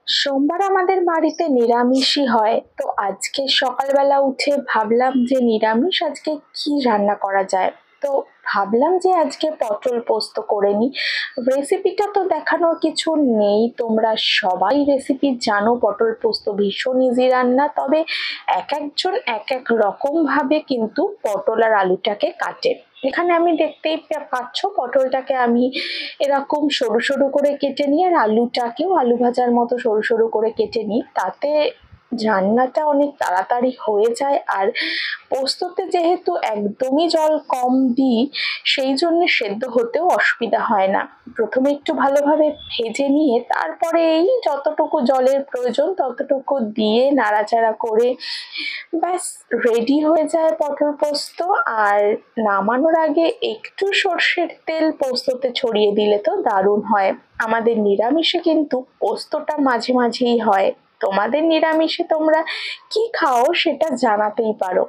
সোমবার আমাদের বাড়িতে নিরামিষই হয়। তো আজকে সকালবেলা উঠে ভাবলাম যে নিরামিষ আজকে কি রান্না করা যায়। তো ভাবলাম যে আজকে পটল পোস্ত করে নিই। রেসিপিটা তো দেখানোর কিছু নেই, তোমরা সবাই রেসিপি জানো। পটল পোস্ত ভীষণ ইজি রান্না, তবে এক একজন এক এক রকম ভাবে কিন্তু পটল আর আলুটাকে কাটে। এখানে আমি দেখতেই পাচ্ছ পটলটাকে আমি এরকম সরু সরু করে কেটে নিই, আর আলুটাকেও আলু ভাজার মতো সরু সরু করে কেটে নিই। তাতে রান্নাটা অনেক তাড়াতাড়ি হয়ে যায়। আর পোস্ততে যেহেতু একদমই জল কম দিই, সেই জন্য সেদ্ধ হতেও অসুবিধা হয় না। প্রথমে একটু ভালোভাবে ভেজে নিয়ে তারপরে এই যতটুকু জলের প্রয়োজন ততটুকু দিয়ে নাড়াচাড়া করে ব্যাস রেডি হয়ে যায় পটল পোস্ত। আর নামানোর আগে একটু সর্ষের তেল পোস্ততে ছড়িয়ে দিলে তো দারুণ হয়। আমাদের নিরামিষে কিন্তু পোস্তটা মাঝে মাঝেই হয়। তোমাদের নিরামিষে তোমরা কি খাও সেটা জানাতেই পারো।